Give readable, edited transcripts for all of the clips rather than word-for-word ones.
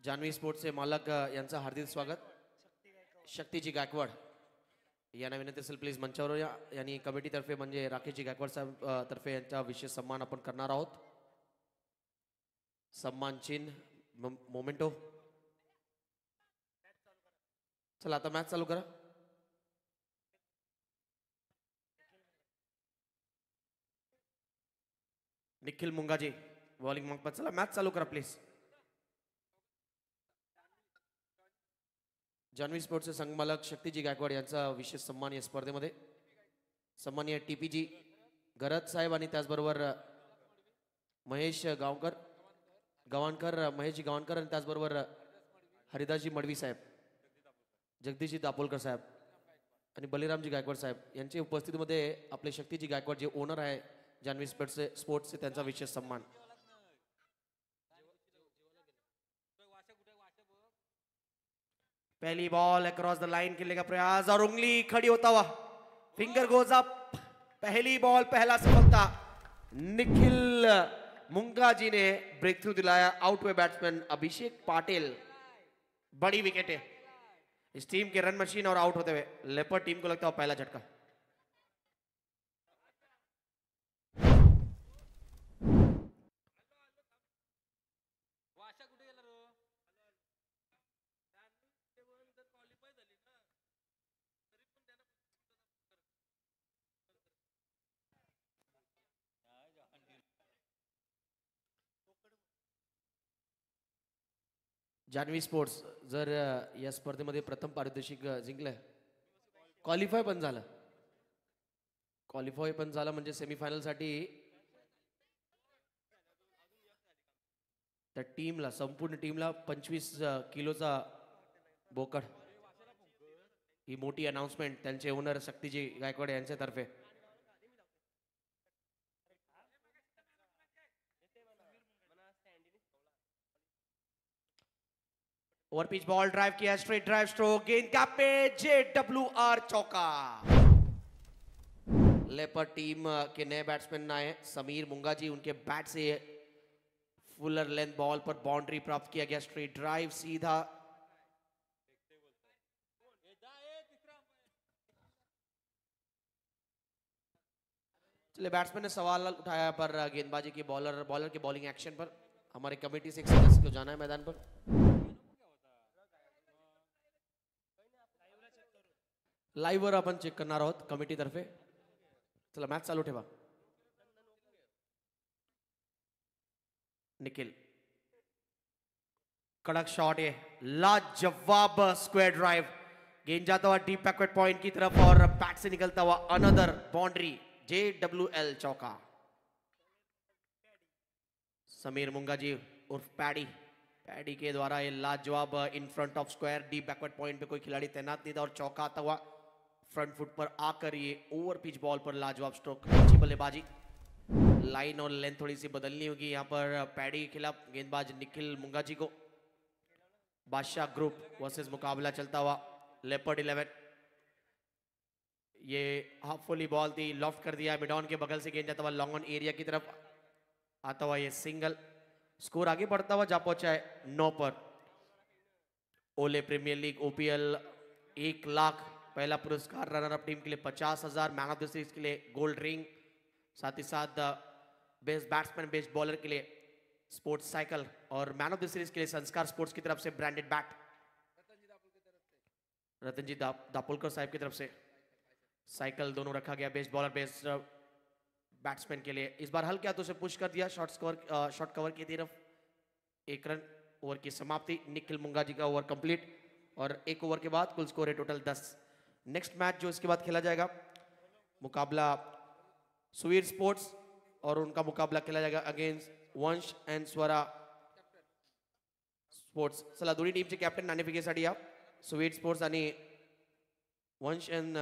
जान्हवी स्पोर्ट्सचे मालक यांचं हार्दिक स्वागत. शक्तीजी गायकवाड यांना विनंती असेल प्लीज मंचावर या. यांनी कमिटीतर्फे म्हणजे राकेशजी गायकवाड साहेब तर्फे यांचा विशेष सन्मान आपण करणार आहोत. सन्मान चिन्ह मोमेंटो. चला आता मॅच चालू करा. निखिल मुंगाजी बॉलिंग मागतात. चला मॅच चालू करा प्लीज. जान्हवी स्पोर्ट्सचे संघमालक शक्तीजी गायकवाड यांचा विशेष सन्मान या स्पर्धेमध्ये. सन्माननीय टीपीजी गरज साहेब आणि त्याचबरोबर महेश गवाणकर महेशजी गवाणकर आणि त्याचबरोबर हरिदासजी मडवी साहेब, जगदीशजी दापोलकर साहेब आणि बलिरामजी गायकवाड साहेब यांच्या उपस्थितीमध्ये आपले शक्तीजी गायकवाड जे ओनर आहे जान्हवी स्पोर्ट्सचे त्यांचा विशेष सन्मान. पहली बॉल अक्रॉस द लाइन खेलने का प्रयास और उंगली खड़ी होता हुआ फिंगर गोज अप. पहली बॉल पहला सफलता. निखिल मुंगा जी ने ब्रेक थ्रू दिलाया. आउट हुए बैट्समैन अभिषेक पाटिल. बड़ी विकेट है इस टीम के रन मशीन और आउट होते हुए लेपर्ड टीम को लगता है पहला झटका. जान्हवी स्पोर्ट्स जर या स्पर्धेमध्ये प्रथम पारितोषिक जिंकलं, क्वालिफाय पण झालं. क्वालिफाय पण झालं म्हणजे सेमीफायनल साठी त्या टीमला संपूर्ण टीमला 25 किलोचा बोकड. ही मोठी अनाउन्समेंट त्यांचे ओनर शक्तीजी गायकवाड यांच्यातर्फे. ओवर पिच बॉल ड्राइव किया, स्ट्रेट ड्राइव स्ट्रोक, गेंद का पे JWR चौका. लेपर्ड टीम के नए बैट्समैन आए समीर मुंगाजी. उनके बैट से फुलर लेंथ बॉल पर बाउंड्री प्राप्त किया गया. स्ट्रेट ड्राइव सीधा. चलिए बैट्समैन ने सवाल उठाया पर गेंदबाजी की बॉलर के बॉलिंग एक्शन पर. हमारे कमेटी से एक सदस्य को जाना है मैदान पर. लाईव्ह वर आपण चेक करणार आहोत कमिटी तर्फे. चला मॅच चालू ठेवा. निखिल कड़क शॉट है, लाजवाब स्क्वायर ड्राइव. गेंद जाता हुआ डीप बैकवर्ड पॉइंट की तरफ और बैट से निकलता हुआ अनदर बाउंड्री JWL चौका. समीर मुंगाजी उर्फ पैडी के द्वारा ये लाजवाब in front of square deep backward point पे कोई खिलाड़ी तैनात नहीं था और चौका आता हुआ फ्रंट फुट पर आकर ये ओवर पिच बॉल पर लाजवाब स्ट्रोक. अच्छी बल्लेबाजी. लाइन और लेंथ थोड़ी सी बदलनी होगी यहाँ पर पैडी के खिलाफ गेंदबाज निखिल मुंगाजी को. बादशाह ग्रुप वर्सेस मुकाबला चलता हुआ लेपर्ड 11. ये हाफ फुली बॉल थी, लॉफ्ट कर दिया. मिड ऑन के बगल से गेंद जाता हुआ लॉन्ग ऑन एरिया की तरफ आता हुआ ये सिंगल. स्कोर आगे बढ़ता हुआ जा पहुंचा है 9 पर. ओले प्रीमियर लीग OPL 1 लाख पहला पुरस्कार. रनर अप टीम के लिए 50,000. मैन ऑफ द सीरीज के लिए गोल्ड रिंग. साथ ही साथ बेस्ट बैट्समैन बेस्ट बॉलर के लिए स्पोर्ट्स साइकिल और मैन ऑफ द सीरीज के लिए संस्कार स्पोर्ट्स की तरफ से ब्रांडेड बैट. रतनजी दापोलकर साहब की तरफ से साइकिल दोनों रखा गया. बेस्ट बॉलर बेस्ट बैट्समैन के लिए. इस बार हल्के हाथों से पुश कर दिया शॉर्ट कवर की तरफ. 1 रन. ओवर की समाप्ति. निखिल मुंगाजी का ओवर कंप्लीट और 1 ओवर के बाद कुल स्कोर है टोटल 10. नेक्स्ट मैच जो इसके बाद खेला जाएगा मुकाबला सुवीर स्पोर्ट्स और उनका मुकाबला खेला जाएगा अगेंस्ट वंश एंड स्वरा स्पोर्ट्स. चला दोन्ही टीमचे कॅप्टन नाणेफेकीसाठी या. सुवीर स्पोर्ट्स आणि वंश एंड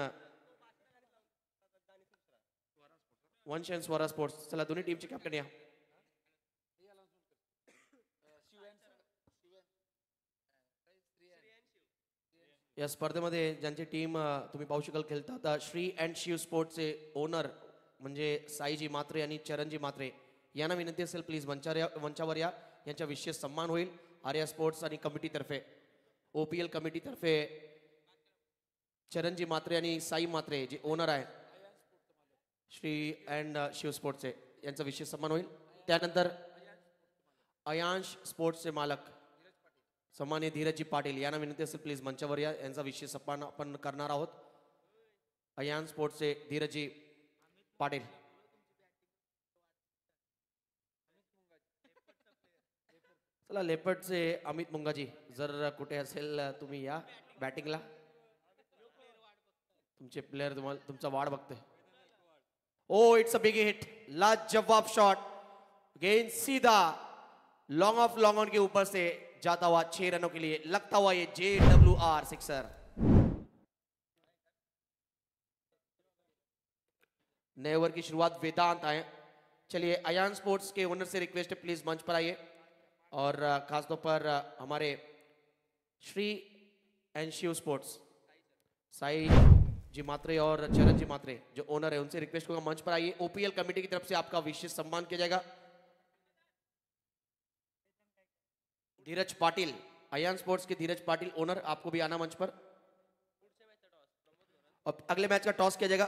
स्वरा स्पोर्ट्स. चला दोन्ही टीमचे कॅप्टन या. या स्पर्धेमध्ये ज्यांची टीम तुम्ही पाहू शकाल खेळतात श्री अँड शिव स्पोर्ट्सचे ओनर म्हणजे साईजी मात्रे आणि चरणजी मात्रे यांना विनंती असेल प्लीज मंचावर या. यांचा विशेष सन्मान होईल. आर्या स्पोर्ट्स आणि कमिटी तर्फे OPL कमिटी तर्फे चरणजी मात्रे आणि साई मात्रे जे ओनर आहे श्री अँड शिव स्पोर्ट्सचे यांचा विशेष सन्मान होईल. त्यानंतर अयांश स्पोर्ट्सचे मालक सन्माननीय धीरजजी पाटील यांना विनंती असेल प्लीज मंचावर या. यांचा विशेष सन्मान आपण करणार आहोत. अयांश स्पोर्ट्सचे धीरजजी पाटील. चला लेपर्डचे अमित मुंगाजी जर कुठे असेल तुम्ही या बॅटिंगला. तुमचे प्लेयर तुम्हाला तुमचा वाढ बघतोय. Oh it's a big hit. लाजवाब शॉट गेंद सीधा लॉन्ग ऑफ लॉन्ग ऑन के ऊपर से जाता हुआ 6 रनों के लिए लगता हुआ ये JWR सिक्सर. नए ओवर की शुरुआत वेदांत आए. चलिए अयान स्पोर्ट्स के ओनर से रिक्वेस्ट है प्लीज मंच पर आइए और खासतौर पर हमारे श्री एंड शिव स्पोर्ट्स साई जी मात्रे और चरण जी मात्रे जो ओनर है उनसे रिक्वेस्ट होगा मंच पर आइए. OPL कमेटी की तरफ से आपका विशेष सम्मान किया जाएगा. धीरज पाटिल अयान स्पोर्ट्स के धीरज पाटिल ओनर आपको भी आना मंच पर. अब अगले मैच का टॉस किया जाएगा.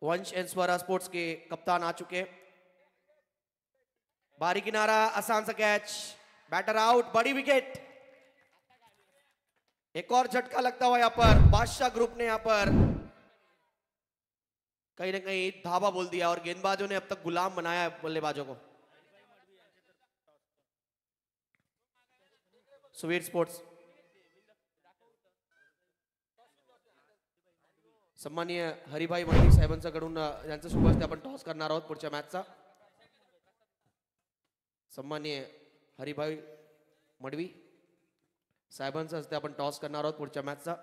वंश एंड स्वरा स्पोर्ट्स के कप्तान आ चुके हैं. बारी किनारा आसान सा कैच. Batter out. बड़ी विकेट. एक और झटका लगता हुआ यहां पर बादशाह ग्रुप ने यहां पर कहीं ना कहीं धावा बोल दिया और गेंदबाजों ने अब तक गुलाम बनाया है बल्लेबाजों को. सुवीर स्पोर्ट्स सन्माननीय हरिभाई मडवी साहेबांच्याकडून यांचं शुभ हस्ते आपण टॉस करणार आहोत पुढच्या मॅचचा. सन्माननीय हरिभाई मडवी साहेबांच्या हस्ते आपण टॉस करणार आहोत पुढच्या मॅचचा.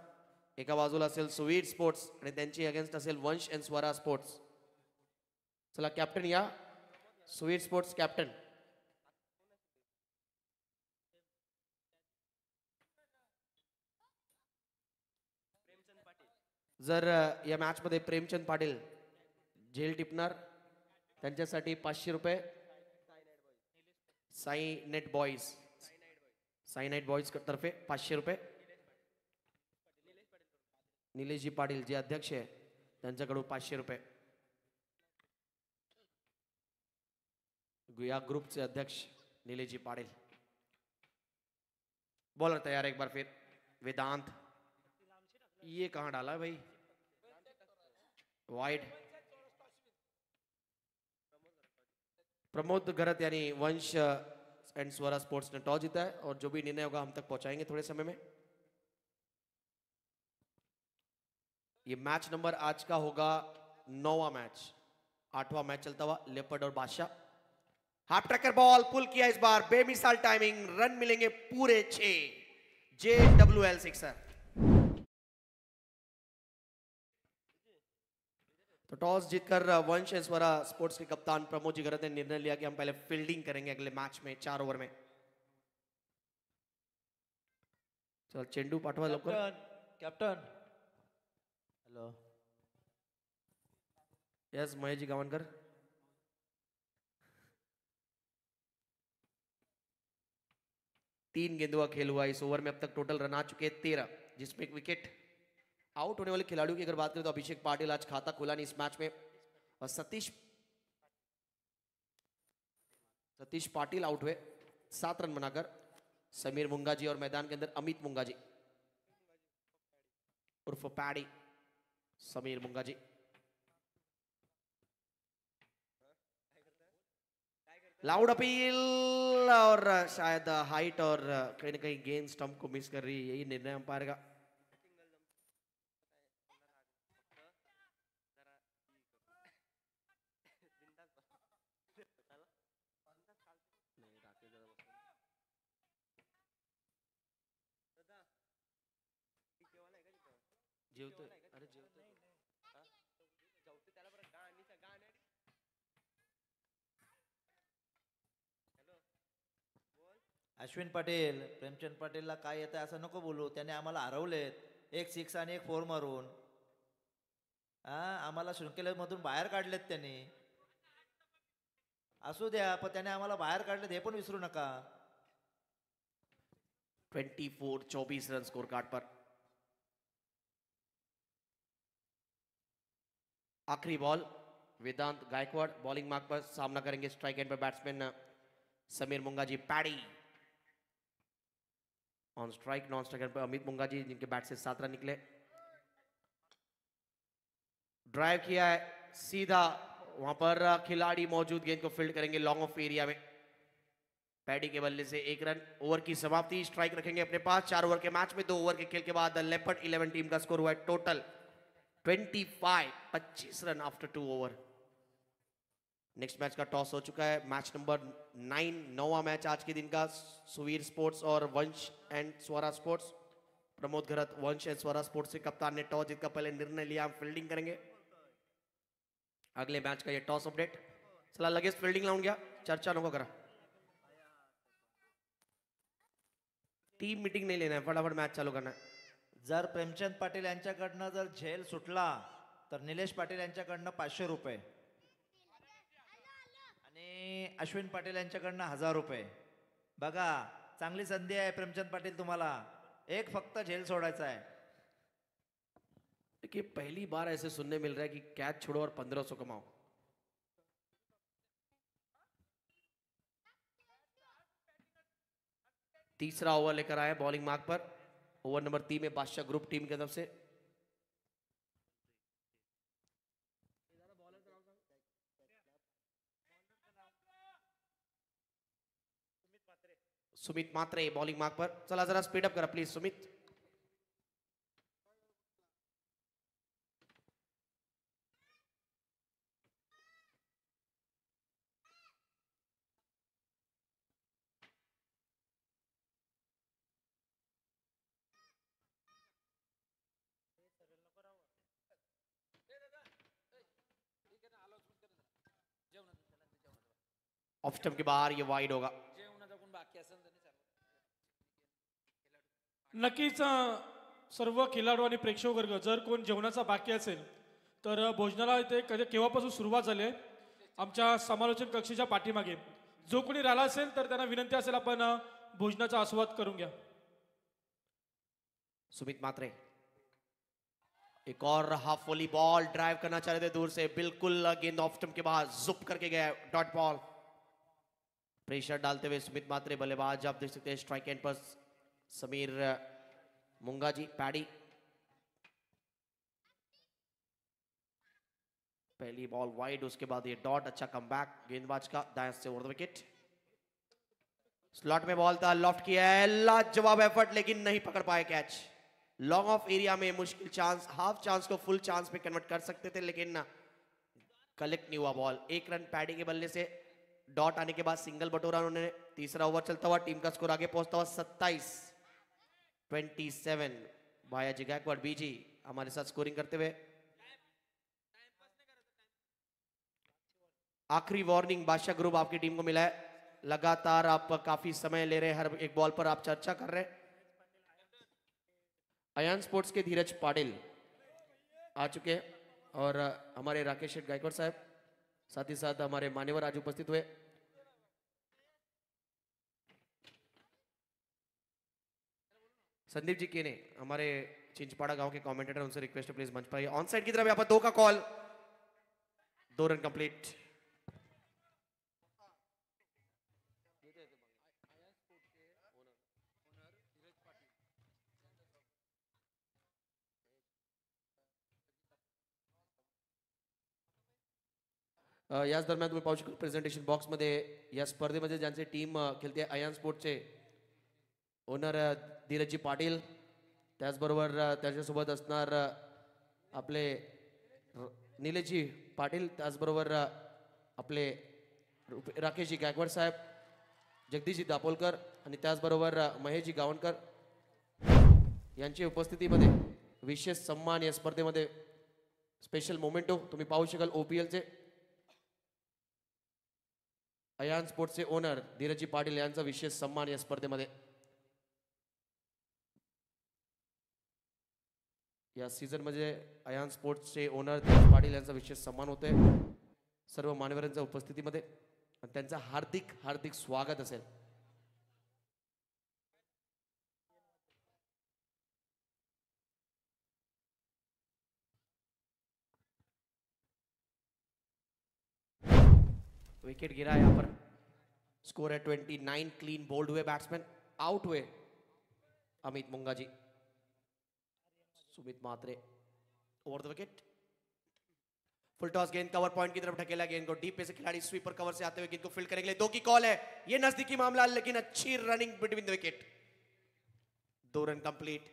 एका बाजूला असेल सुवीर स्पोर्ट्स आणि त्यांची अगेन्स्ट असेल वंश एंड स्वरा स्पोर्ट्स. चला कॅप्टन या. Suvir sports captain. जर या मॅच मध्ये प्रेमचंद पाटील झेल टिपणार त्यांच्यासाठी 500 रुपये. साई नेट बॉयज तर्फे 500 रुपये. निलेशजी पाटील जे अध्यक्ष आहे त्यांच्याकडून 500 रुपये. या ग्रुपचे अध्यक्ष निलेशजी पाटील. बॉलर तैयार एक बार फिर वेदांत. ये कहां डाला भाई. वाइड. प्रमोद गरत यानी वंश एंड स्वरा स्पोर्ट्स ने टॉस जीता है और जो भी निर्णय होगा हम तक पहुंचाएंगे थोड़े समय में. ये मैच नंबर आज का होगा 9वां मैच. 8वां मैच चलता हुआ लेपर्ड और बादशाह. हाफ ट्रैकर बॉल पुल किया इस बार. बेमिसाल टाइमिंग. रन मिलेंगे पूरे 6. JWL sixer. तो टॉस जीतकर वंश एंड स्वरा स्पोर्ट्स के कप्तान प्रमोद जी गरत ने निर्णय लिया कि हम पहले फील्डिंग करेंगे अगले मैच में 4 ओवर में. चल चेंडू पाठवा लवकर. Captain. Hello. Yes Mahesh ji Gaonkar. तीन गेंदों का खेल हुआ इस ओवर में. अब तक टोटल रन आ चुके हैं 13 जिसमें एक विकेट. आउट होने वाले खिलाड़ियों की अगर बात करें तो अभिषेक पाटिल आज खाता खोला नहीं इस मैच में और सतीश पाटिल आउट हुए 7 रन बनाकर. समीर मुंगाजी और मैदान के अंदर अमित मुंगाजी उर्फ paddy. Sameer Mungaji. Loud appeal और शायद हाइट और कहीं ना कहीं गेंद स्टंप को मिस कर रही है. यही निर्णय अंपायर का. जेवतोय. अरे जेवतोय. अश्विन पाटील प्रेमचंद पाटीलला काय येतं असं नको बोलू. त्याने आम्हाला हरवलेत 1 6 आणि 1 4 मारून. आम्हाला शृंखलेमधून बाहेर काढलेत त्यांनी. असू द्या पण त्याने आम्हाला बाहेर काढलेत हे पण विसरू नका. 24 रन स्कोर कार्ड पर। आखिरी बॉल, वेदांत गायकवाड़ बॉलिंग मार्क पर सामना करेंगे स्ट्राइक एंड पर batsman Sameer Mungaji paddy. On strike non strike पर अमित मुंगाजी, जिनके बैट से 7 रन निकले। ड्राइव किया है सीधा, वहां पर खिलाड़ी मौजूद, गेंद को फील्ड करेंगे लॉन्ग ऑफ एरिया में। पैडी के बल्ले से 1 रन। ओवर की समाप्ति, स्ट्राइक रखेंगे अपने पास। 4 ओवर के मैच में 2 ओवर के खेल के बाद लेपर्ड 11 टीम का स्कोर हुआ है total 25 run after 2 over. Next match का टॉस हो चुका है। मैच नंबर 9, 9वां मैच आज के दिन का। सुवीर स्पोर्ट्स और वंश एंड स्वरा स्पोर्ट्स। प्रमोद घरत वंश एंड स्वरा स्पोर्ट्स से कप्तान ने टॉस जीतकर पहले निर्णय लिया, हम फील्डिंग करेंगे। अगले मैच का ये टॉस अपडेट। चला लगेच फील्डिंग लावून घ्या, चर्चा नको करा। टीम मीटिंग नाही लेना है, फटाफट मैच चालू करना है। जर प्रेमचंद पाटील यांच्याकडनं जर झेल सुटला तर निलेश पाटील यांच्याकडनं 500 रुपये आणि अश्विन पाटील यांच्याकडनं 1000 रुपये। बघा चांगली संधी आहे प्रेमचंद पाटील तुम्हाला, एक फक्त झेल सोडायचा है। देखिए पहली बार ऐसे सुनने मिल रहा है कि कैच छोड़ो और 1500 कमाओ। तीसरा ओवर लेकर आए बॉलिंग मार्क पर। ओवर नंबर 3 में बादशाह ग्रुप टीम की तरफ से सुमित मात्रे बॉलिंग मार्क पर। चला जरा स्पीड अप करा प्लीज सुमित। ऑफ स्टंप के बाहर ये वाइड होगा। नक्कीच सर्व खेळाडू आणि प्रेक्षक वर्ग, जर कोण जेवणाचा बाकी असेल तर भोजनाला इथे केव्हापासून सुरुवात झाली आहे आमच्या समालोचन कक्षेच्या पाठीमागे। जो कोणी राहिला असेल तर त्यांना विनंती असेल आपण भोजनाचा आस्वाद करून घ्या। सुमित मात्रे एक और हाफ वॉली बॉल ड्राइव करना चाह रहे थे दूर से, बिल्कुल गेंद ऑफ स्टंप के बाहर जुप करके गया डॉट बॉल। प्रेशर डालते हुए सुमित मात्रे बल्लेबाज, आप देख सकते हैं स्ट्राइक एंड पर समीर मुंगाजी पैडी। पहली बॉल वाइड, उसके बाद ये डॉट, अच्छा कमबैक गेंदबाज का दाएं से ओवर द विकेट। स्लॉट में बॉल था, लॉफ्ट किया है, लाजवाब एफर्ट लेकिन नहीं पकड़ पाए कैच। लॉन्ग ऑफ एरिया में मुश्किल चांस, हाफ चांस को फुल चांस पे कन्वर्ट कर सकते थे लेकिन कलेक्ट नहीं हुआ बॉल। 1 रन पैडी के बल्ले से, डॉट आने के बाद सिंगल बटोरा उन्होंने। तीसरा ओवर चलता हुआ, टीम का स्कोर आगे पहुंचता हुआ 27 भायाजी गायकवाड़ बीजी हमारे साथ स्कोरिंग करते हुए। आखिरी वार्निंग बादशाह ग्रुप आपकी टीम को मिला है, लगातार आप काफी समय ले रहे हैं, हर एक बॉल पर आप चर्चा कर रहे हैं। अयान स्पोर्ट्स के धीरज पाटिल आ चुके हैं और हमारे राकेश शेठ गायकवाड़ साहब, साथ ही साथ हमारे मान्यवर आज उपस्थित हुए। संदीप जी केने हमारे चिंचपाड़ा गांव के कमेंटेटर, उनसे रिक्वेस्ट है प्लीज मंच पर आइए। ऑन साइड की तरफ यहाँ पर 2 का कॉल, 2 रन कंप्लीट। याच दरम्यान तुम्ही पाहू शकता प्रेझेंटेशन बॉक्स मध्ये या स्पर्धेमध्ये ज्यांचे टीम खेळते अयान स्पोर्ट्सचे ओनर धीरजजी पाटील, त्याचबरोबर त्याच्यासोबत असणार आपले निलेशजी पाटील, त्याचबरोबर आपले राकेशजी गायकवाड साहेब, जगदीशजी दापोलकर आणि त्याचबरोबर महेशजी गावणकर यांच्या उपस्थितीमध्ये विशेष सन्मान या स्पर्धेमध्ये स्पेशल मोमेंटो तुम्ही पाहू शकाल। ओपीएलचे अयान स्पोर्ट्सचे ओनर धीरजजी पाटील यांचा विशेष सन्मान या स्पर्धेमध्ये। या सीझन मध्ये अयान स्पोर्ट्सचे ओनर धीरज पाटील यांचा विशेष सन्मान होतोय सर्व मान्यवरांच्या उपस्थितीमध्ये आणि त्यांचा हार्दिक हार्दिक स्वागत असेल। विकेट गिरा है यहाँ पर। स्कोर है 29। क्लीन बोल्ड हुए बैट्समैन, आउट हुए Amit Munga ji. Sumit Matre over the wicket. Full toss गेंद कवर पॉइंट की तरफ ढकेला, गेंद को डीप पे से खिलाड़ी स्वीपर कवर से आते हुए गेंद को फील्ड करने के लिए 2 की कॉल है। ये नजदीकी मामला, लेकिन अच्छी running between the wicket. 2 run complete.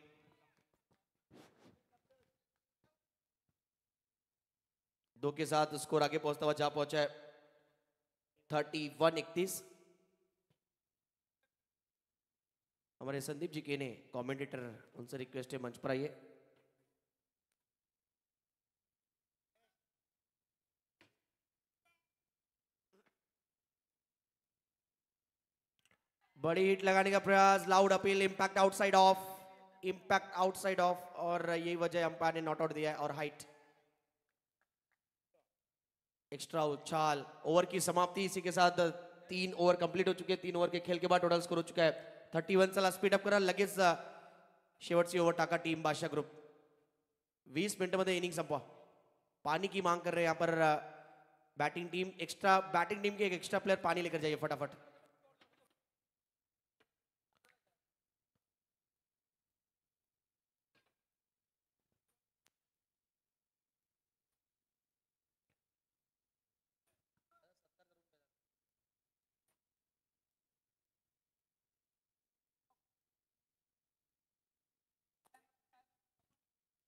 दो के साथ स्कोर आगे पहुंचता हुआ जा पहुंचा है 31-31। हमारे संदीप जी के ने कमेंटेटर, उनसे रिक्वेस्ट है मंच पर आइए। बड़ी हिट लगाने का प्रयास, loud appeal, impact outside of, impact outside of, और यही वजह अंपायर ने नॉट आउट दिया है। और हाइट, एक्स्ट्रा उछाल। ओवर की समाप्ति इसी के साथ 3 ओव्हर कंप्लीट हो चुके हैं। 3 ओव्हर के खेल के बाद टोटल स्कोर हो चुका है 31। चला स्पीड अप करा, लगेच शेवटची ओव्हर टाका टीम बादशाह ग्रुप। 20 मिनिटांमध्ये इनिंग संपवा। पानी की मांग कर रहे हैं यहाँ पर batting team. Extra batting team के एक एक्स्ट्रा प्लेयर पानी लेकर जाइए फटाफट।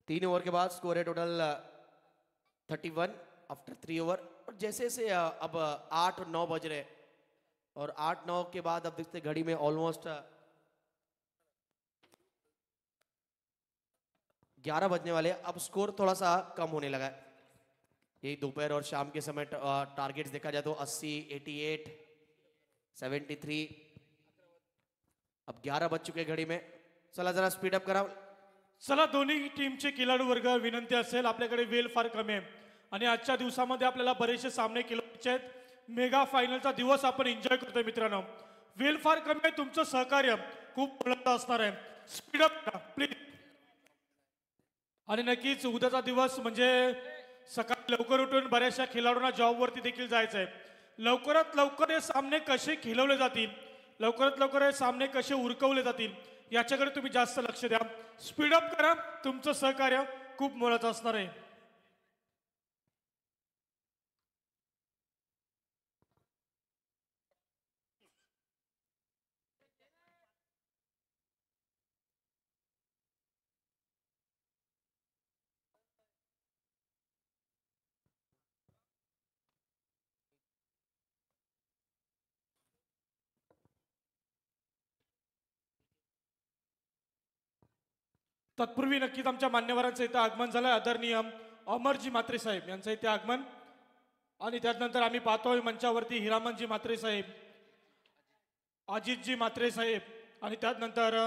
तीन ओवर के बाद स्कोर है टोटल 31 आफ्टर 3 ओवर। और जैसे जैसे अब 8 और 9 बज रहे, और 8-9 के बाद अब देखते घड़ी में ऑलमोस्ट 11 बजने वाले। अब स्कोर थोड़ा सा कम होने लगा है। यही दोपहर और शाम के समय टारगेट्स देखा जाए तो 80, 88, 73। अब 11 बज चुके घड़ी में। चला जरा स्पीड अप करा। चला, दोन्ही टीमचे खेळाडू वर्ग, विनंती असेल, आपल्याकडे वेळ फार कमी आहे आणि आजच्या दिवसामध्ये आपल्याला बरेचसे सामने खेळायचे आहेत। मेगा फायनलचा दिवस आपण एन्जॉय करतोय मित्रांनो। वेळ फार कमी आहे, तुमचं सहकार्य खूप महत्त्वाचं असणार आहे। स्पीड अप करा प्लीज। आणि नक्कीच उद्याचा दिवस म्हणजे सकाळी लवकर उठून बऱ्याचशा खेळाडूंना जॉबवरती देखील जायचं आहे। लवकरात लवकर हे सामने कसे खेळवले जातील, लवकरात लवकर हे सामने कसे उरकवले जातील, याच्याकडे तुम्ही जास्त लक्ष द्या। स्पीड अप करा, तुमचं सहकार्य खूप मोलाचं असणार आहे। तत्पूर्वी नक्कीच आमच्या मान्यवरांचं इथं आगमन झालं। आदरणीय अमरजी म्हात्रे साहेब यांचं इथे आगमन, आणि त्यानंतर आम्ही पाहतोय मंचावरती हिरामनजी म्हात्रे साहेब, अजितजी म्हात्रे साहेब, आणि त्यानंतर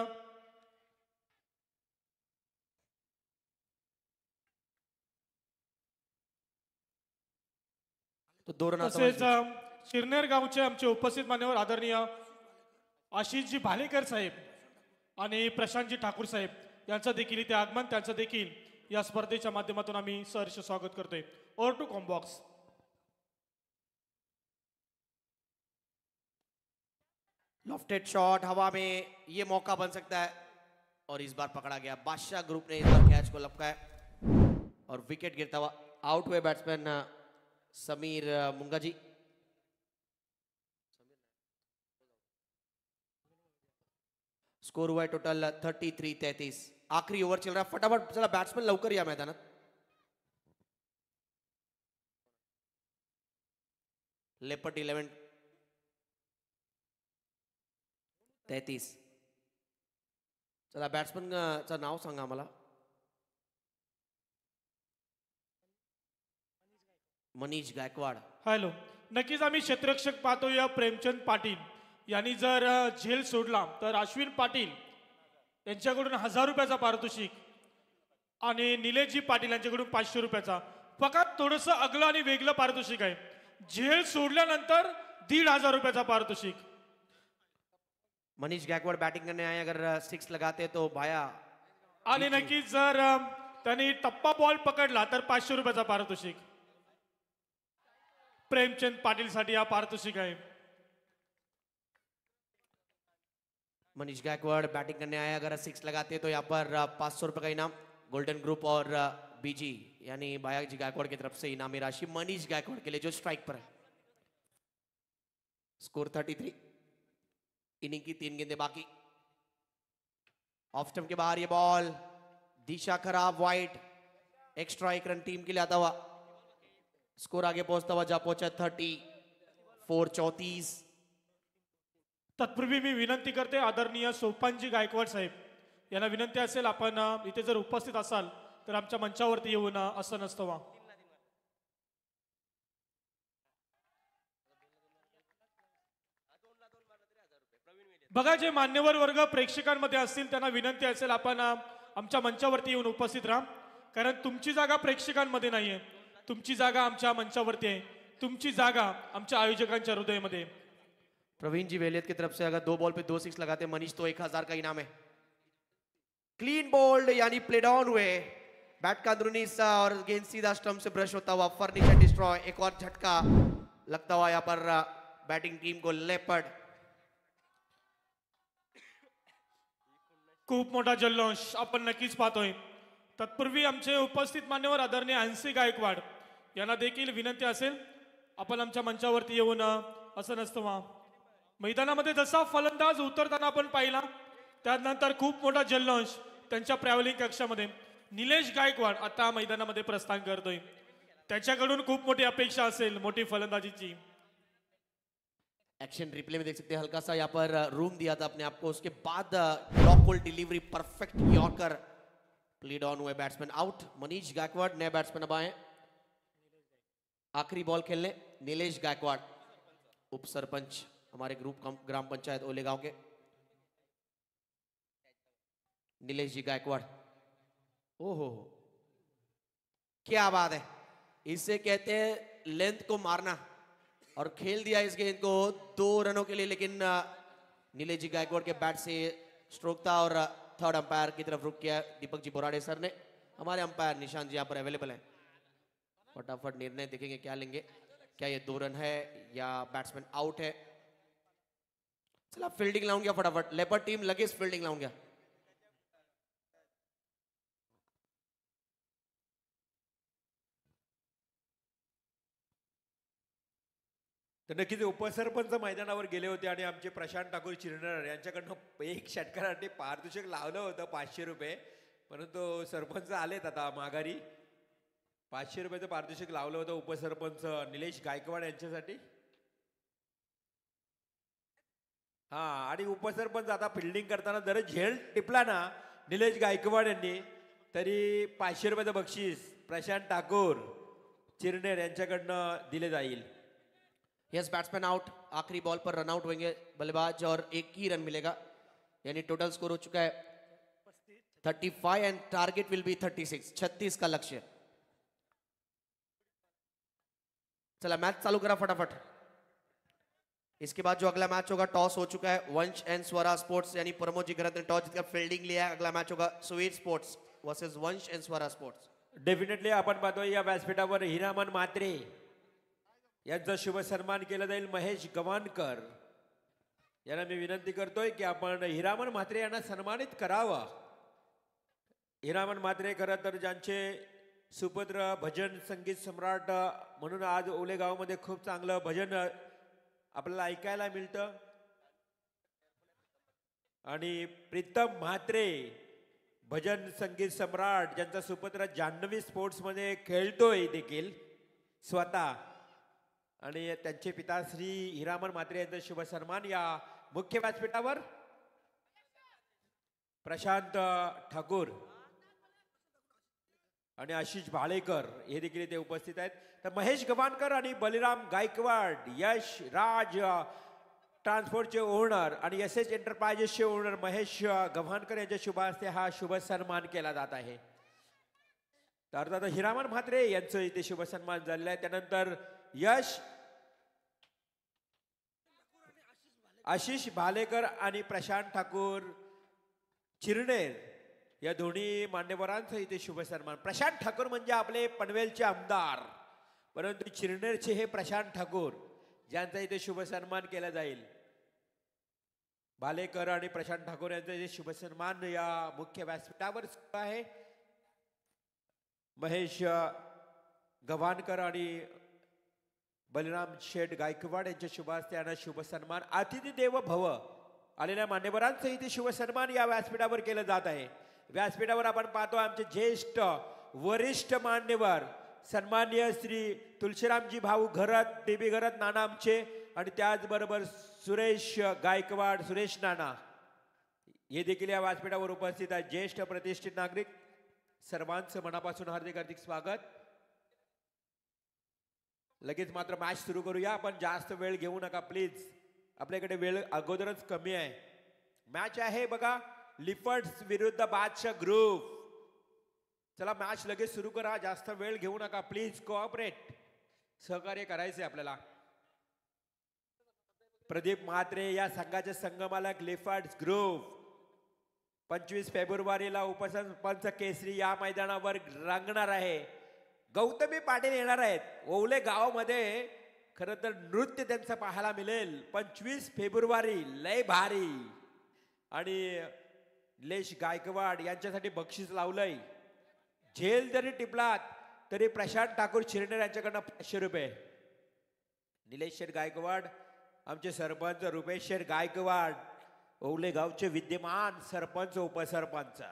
तो 2 रन तसेच शिरनेर गावचे आमचे उपस्थित मान्यवर आदरणीय आशिषजी भालेकर साहेब आणि प्रशांतजी ठाकूर साहेब यांचं देखील इथे आगमन, त्यांचं देखील या स्पर्धेच्या माध्यमातून आम्ही सहर्ष स्वागत करतोय। Over to combox. Lofted shot हवा में, ये मौका बन सकता है, और इस बार पकड़ा गया। बादशाह ग्रुप ने इस बार कैच को लपकाया और विकेट गिरता हुआ आउट हुए बैट्समैन समीर मुंगा जी। स्कोर हुआ है टोटल 33-33। आखिरी ओवर चल रहा है, फटाफट चला बैट्समैन लवकर या मैदानात। लेपर्ड 11 33। चला बॅट्समनचं नाव सांगा आम्हाला। मनीष गायकवाड। हॅलो, नक्कीच आम्ही क्षेत्ररक्षक पाहतो या प्रेमचंद पाटील यांनी जर झेल सोडला तर अश्विन पाटील यांच्याकडून 1000 रुपयाचा पारितोषिक आणि निलेशजी पाटील यांच्याकडून 500 रुपयाचा। फक्त थोडंसं अगलं आणि वेगळं पारितोषिक आहे। झेल सोडल्यानंतर 1500 रुपयाचा पारितोषिक। मनीष गायकवाड बैटिंग करने आए, अगर 6 लगाते तो भाया। आणि नक्कीच जर त्यांनी टप्पा बॉल पकडला तर 500 रुपयाचा पारितोषिक। प्रेमचंद पाटीलसाठी हा पारितोषिक आहे. मनीष गायकवाड़ बैटिंग करने आए, अगर 6 लगाते हैं तो यहाँ पर 500 रुपए का इनाम गोल्डन ग्रुप और बीजी यानी बायाजी गायकवाड़ की तरफ से इनामी राशि मनीष गायकवाड़ के लिए जो स्ट्राइक पर है. स्कोर 33, इनिंग की 3 गेंदें बाकी. ऑफ स्टंप के बाहर ये बॉल, दिशा खराब, वाइड. एक्स्ट्रा 1 रन टीम के लिए आता हुआ. स्कोर आगे पहुंचता हुआ जा पहुंचा 34. तत्पूर्वी मी विनंती करते आदरणीय सोपानजी गायकवाड साहेब यांना विनंती असेल, आपण इथे जर उपस्थित असाल तर आमच्या मंचावरती येऊन असं नसतं वा. बघा, जे मान्यवर वर्ग प्रेक्षकांमध्ये असतील त्यांना विनंती असेल, आपण आमच्या मंचावरती येऊन उपस्थित राहा, कारण तुमची जागा प्रेक्षकांमध्ये नाहीये, तुमची जागा आमच्या मंचावरती आहे, तुमची जागा आमच्या आयोजकांच्या हृदयामध्ये. प्रवीण जी वेलियत की तरफ से अगर 2 बॉल पे 2 6 लगाते हैं मनीष तो 1000 का इनाम है. क्लीन बोल्ड यानी प्लेड ऑन हुए, बैट का अंदरूनी हिस्सा और गेंद सीधा स्टंप से ब्रश होता हुआ, फर्नीचर डिस्ट्रॉय. एक और झटका लगता हुआ यहाँ पर बैटिंग टीम को. लेपर्ड खूप मोठा जल्लोष आपण नक्कीच पाहतोय. तत्पूर्वी आमचे उपस्थित मान्यवर आदरणीय हंसी गायकवाड यांना देखील विनंती असेल, आपण आमच्या मंचावरती येऊन असं नसतं वा. मैदानामध्ये जसा फलंदाज उतरताना आपण पाहिला, त्यानंतर खूप मोठा जल्लोष त्यांच्या ट्रॅव्हलिंग कक्षामध्ये. निलेश गायकवाड आता मैदानामध्ये प्रस्थान करतोय, त्याच्याकडून खूप मोठी अपेक्षा असेल मोठी फलंदाजीची. एक्शन रिप्ले में देख सकते हैं, हल्का सा यहाँ पर रूम दिया था अपने आप को, उसके बाद block hole delivery, perfect yorker. Played on हुए बैट्समैन आउट. मनीष गायकवाड़ नए बैट्समैन अब आए. आखिरी बॉल खेलने नीलेश गायकवाड़, उप सरपंच हमारे ग्रुप ग्राम पंचायत ओले गांव के. नीलेश जी गायकवाड़, ओहो क्या बात है, इसे कहते हैं लेंथ को मारना. और खेल दिया इस गेंद को 2 रनों के लिए, लेकिन नीलेश जी गायकवाड़ के बैट से स्ट्रोक था और थर्ड अंपायर की तरफ रुक किया दीपक जी बोराडे सर ने. हमारे अंपायर निशांत जी यहाँ पर अवेलेबल हैं, फटाफट निर्णय देखेंगे क्या लेंगे. क्या ये 2 रन है या बैट्समैन आउट है. चला फील्डिंग लाऊं गया फटाफट, लेपर्ड टीम लगेच फील्डिंग लाऊं गया. तर नक्कीच उपसरपंच मैदानावर गेले होते आणि आमचे प्रशांत ठाकूर चिरणार यांच्याकडनं एक षटकारासाठी पारितोषिक लावलं होतं 500 रुपये, परंतु सरपंच आलेत आता माघारी. 500 रुपयाचं पारितोषिक लावलं होतं उपसरपंच निलेश गायकवाड यांच्यासाठी. हा, आणि उपसरपंच आता फिल्डिंग करताना जर झेल टिपला ना निलेश गायकवाड यांनी, तरी 500 रुपयाचं बक्षीस प्रशांत ठाकूर चिरनेर यांच्याकडनं दिले जाईल. Yes, batsman out. आखिरी बॉल पर रन आउट होंगे बल्लेबाज और 1 ही रन मिलेगा, यानी टोटल स्कोर हो चुका है 35 एंड टारगेट विल बी 36. 36 का लक्ष्य. चला मैच चालू करा फटाफट. इसके बाद जो अगला मैच होगा, टॉस हो चुका है. वंश एंड स्वरा स्पोर्ट्स यानी प्रमोद जी गरत ने टॉस जीतकर फील्डिंग लिया है. अगला मैच होगा स्वीट स्पोर्ट्स वर्सेस वंश एंड स्वरा स्पोर्ट्स. डेफिनेटली आपण पाहतोय या व्यासपीठावर हिरामन म्हात्रे यांचा शुभ सन्मान केला जाईल. महेश गवानकर यांना मी विनंती करतोय की आपण हिरामन म्हात्रे यांना सन्मानित करावा. हिरामन म्हात्रे खरं तर ज्यांचे सुपुत्र भजन संगीत सम्राट म्हणून आज ओले गावामध्ये खूप चांगलं भजन आपल्याला ऐकायला मिळतं. आणि प्रीतम म्हात्रे भजन संगीत सम्राट ज्यांचा सुपुत्र जान्हवी स्पोर्ट्समध्ये खेळतोय देखील स्वतः, आणि त्यांचे पिता श्री हिरामन म्हात्रे यांचा शुभ सन्मान या मुख्य व्यासपीठावर प्रशांत ठाकूर आणि आशिष भाळेकर हे देखील इथे उपस्थित आहेत. तर महेश गवानकर आणि बलिराम गायकवाड, यश राज ट्रान्सपोर्टचे ओनर आणि SS एंटरप्राइजेसचे ओनर महेश गव्हाणकर यांच्या शुभ हस्ते हा शुभ सन्मान केला जात आहे. तर अर्थात हिरामन म्हात्रे यांचं इथे शुभ सन्मान झालेला आहे. त्यानंतर यश, आशिष भालेकर आणि प्रशांत ठाकूर चिरनेर या दोन्ही मान्यवरांचा इथे शुभ सन्मान. प्रशांत ठाकूर म्हणजे आपले पनवेलचे आमदार, परंतु चिरनेरचे हे प्रशांत ठाकूर ज्यांचा इथे शुभ सन्मान केला जाईल. भालेकर आणि प्रशांत ठाकूर यांचा इथे शुभ सन्मान या मुख्य व्यासपीठावर सुरू आहे. महेश गव्हाणकर आणि बलराम शेठ गायकवाड यांच्या शुभ हस्ते यांना शुभ सन्मान. अतिथी देव भव आलेल्या मान्यवरांचं इथे शुभ सन्मान या व्यासपीठावर केलं जात आहे. व्यासपीठावर आपण पाहतो आमचे ज्येष्ठ वरिष्ठ मान्यवर सन्माननीय श्री तुलसीरामजी भाऊ घरत टीबी घरत नाना आमचे आणि त्याचबरोबर सुरेश गायकवाड सुरेश नाना हे देखील या व्यासपीठावर उपस्थित आहेत. ज्येष्ठ प्रतिष्ठित नागरिक सर्वांचं मनापासून हार्दिक हार्दिक स्वागत. लगेच मात्र मॅच सुरू करूया. आपण जास्त वेळ घेऊ नका प्लीज. आपल्याकडे वेळ अगोदरच कमी आहे. मॅच आहे बघा लिफर्ट्स विरुद्ध बादशाह ग्रुप. चला मॅच लगेच सुरू करा. जास्त वेळ घेऊ नका प्लीज. कोऑपरेट सहकार्य करायचंय आपल्याला. प्रदीप म्हात्रे या संघाचे संघमालक लिफर्ट्स ग्रुप 25 फेब्रुवारीला उपसरपंच केसरी या मैदानावर रंगणार आहे. गौतमी पाटील येणार आहेत. ओवले गावामध्ये खरं तर नृत्य त्यांचं पाहायला मिळेल. 25 फेब्रुवारी लय भारी. आणि निलेश गायकवाड यांच्यासाठी बक्षीस लावलंय. झेल जरी टिपलात तरी प्रशांत ठाकूर चिरनेर यांच्याकडनं 500 रुपये. निलेश शेठ गायकवाड आमचे सरपंच रुपेश शेठ गायकवाड ओवले गावचे विद्यमान सरपंच उपसरपंच.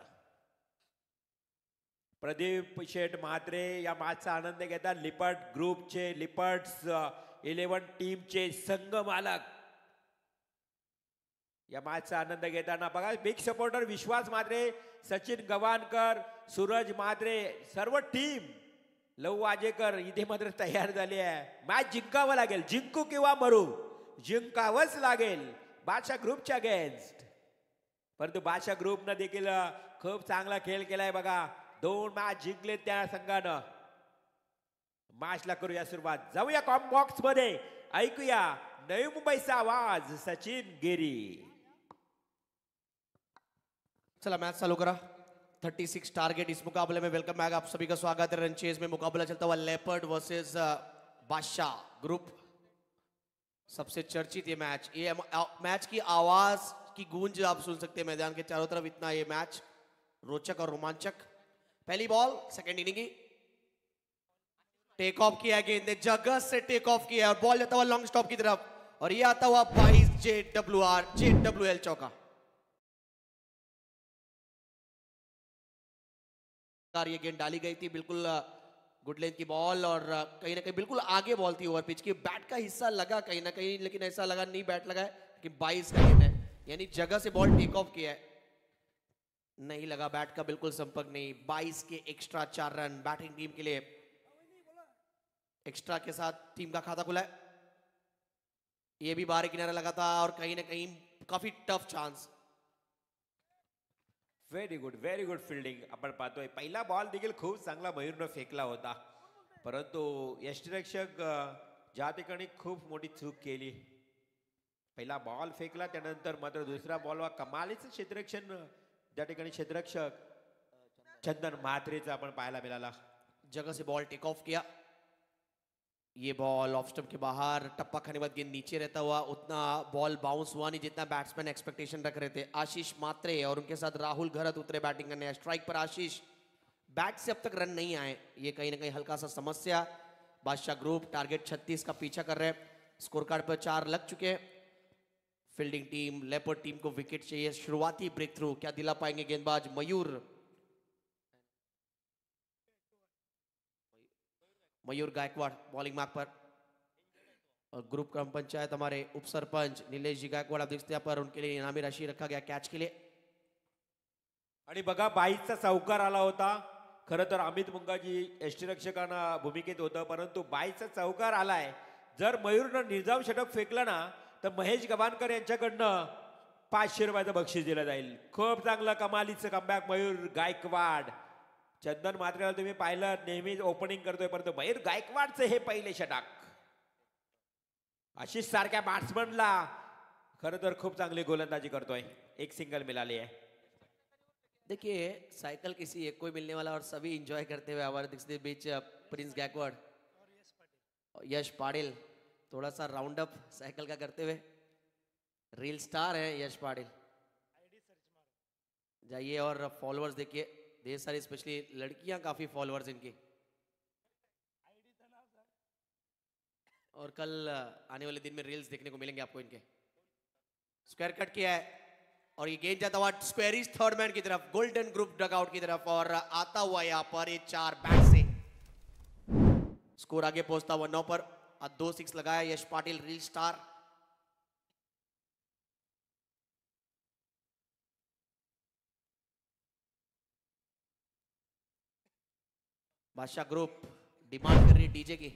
प्रदीप शेठ म्हात्रे या मॅचचा आनंद घेतात. लिपर्ट ग्रुपचे लिपर्ट्स 11 टीमचे संघ मालक या मॅचचा आनंद घेताना बघा. बिग सपोर्टर विश्वास म्हात्रे सचिन गव्हाणकर सूरज म्हात्रे सर्व टीम लव वाजेकर इथे मात्र तयार झाली आहे. मॅच जिंकावं लागेल. जिंकू किंवा मरू जिंकावंच लागेल बादशाह ग्रुपच्या अगेन्स्ट. परंतु बादशाह ग्रुपनं देखील खूप चांगला खेळ केलाय बघा. 2 मॅच जिंकले त्या संघानं. मॅचला करूया सुरुवात. जाऊया कॉम्बॉक्स मध्ये ऐकूया नवी मुंबईचा आवाज सचिन गिरी. चला मैच चालू करा. 36 टारगेट इस मुकाबले में. वेलकम बैक आप सभी का स्वागत है. रनचेज में मुकाबला चलता हुआ लेपर्ड वर्सेस बादशाह ग्रुप. सबसे चर्चित ये मैच. ये मैच की आवाज की गूंज आप सुन सकते हैं मैदान के चारों तरफ. इतना ये मैच रोचक और रोमांचक. पहली बॉल सेकंड इनिंग की. टेक ऑफ किया गेंद ने जगह से टेक ऑफ किया और बॉल जाता हुआ लॉन्ग स्टॉप की तरफ. और ये आता हुआ 22 JWL चौका. ये गेंद डाली गई थी बिल्कुल गुड लेंथ की बॉल और कहीं ना कहीं बिल्कुल आगे बॉल थी ओवर पिच की. बैट का हिस्सा लगा कहीं ना कहीं लेकिन ऐसा लगा नहीं बैट लगा है कि 22 का गेंद है. यानी जगह से बॉल टेक ऑफ किया है. नहीं लगा बैट का बिल्कुल संपर्क नहीं. 22 के एक्स्ट्रा 4 रन बैटिंग टीम के लिए. एक्स्ट्रा के साथ टीम का खाता खुला है. ये भी बाहर किनारा लगा था और कहीं ना कहीं काफी tough chance. Very good fielding आपण पाहतोय. पहिला बॉल देखील खूप चांगला मयूरनं फेकला होता. परंतु यष्टिरक्षक ज्या ठिकाणी खूप मोठी चूक केली. पहिला बॉल फेकला त्यानंतर मात्र दुसरा बॉल कमालीचं क्षेत्ररक्षण त्या ठिकाणी क्षेत्ररक्षक चंदन म्हात्रेचा आपण पाहायला मिळाला. जगह से बॉल टेक ऑफ किया. ये बॉल ऑफ स्टंप के बाहर. टप्पा खाने बाद गेंद नीचे रहता हुआ. उतना बॉल बाउंस हुआ नहीं जितना बैट्समैन एक्सपेक्टेशन रख रहे थे. आशीष मात्रे और उनके साथ राहुल घरत उतरे बैटिंग करने. स्ट्राइक पर आशीष. बैट से अब तक रन नहीं आए. ये कहीं ना कहीं हल्का सा समस्या. बादशाह ग्रुप टारगेट 36 का पीछा कर रहे हैं. स्कोर कार्ड पर 4 लग चुके हैं. फील्डिंग टीम लेपर्ड टीम को विकेट चाहिए. शुरुआती ब्रेक थ्रू क्या दिला पाएंगे गेंदबाज मयूर गायकवाड़ बॉलिंग मार्क पर. और ग्रुप ग्राम पंचायत हमारे उप सरपंच नीलेश जी गायकवाड़ आप देखते हैं पर उनके लिए इनामी राशि रखा गया कैच के लिए. आणि बघा 22चा चौकार आला होता. खरं तर अमित मुंगाजी यष्टिरक्षकांना भूमिकेत होतं परंतु 22चा चौकार आलाय. जर मयूरनं निर्जाव षटक फेकलं ना तर महेश गव्हाणकर यांच्याकडनं 500 रुपयाचं बक्षीस दिलं जाईल. खूप चांगलं कमालीचं कमबॅक मयूर गायकवाड. चंदन म्हात्रेला तुम्ही पाहिलं नेहमीच ओपनिंग करतोय परंतु मयूर गायकवाडचं हे पहिले षटक. आशिष सारख्या बॅट्समनला खरं तर खूप चांगली गोलंदाजी करतोय. एक सिंगल मिळाली आहे. देखिए साइकिल किसी एक को ही मिलने वाला और सभी एंजॉय करते हुए हमारे दिखते बीच प्रिंस गायकवाड़. यश पाटिल थोड़ा सा राउंड अप साइकिल का करते हुए रील स्टार है यश पाटिल। जाइए और फॉलोअर्स देखिए, ढेर सारी स्पेशली लड़कियां काफी फॉलोअर्स इनकी। और कल आने वाले दिन में रील्स देखने को मिलेंगे आपको इनके। स्क्वायर कट किया है और ये गेंद जाता हुआ स्क्वेरिश थर्ड मैन की तरफ, गोल्डन ग्रुप डगआउट की तरफ, और आता हुआ यहाँ पर ये 4 बैट से स्कोर आगे पहुंचता हुआ 9 पर। 2 6 लगाया यश पाटिल, रील स्टार। बादशाह ग्रुप डिमांड कर रही है डीजे की।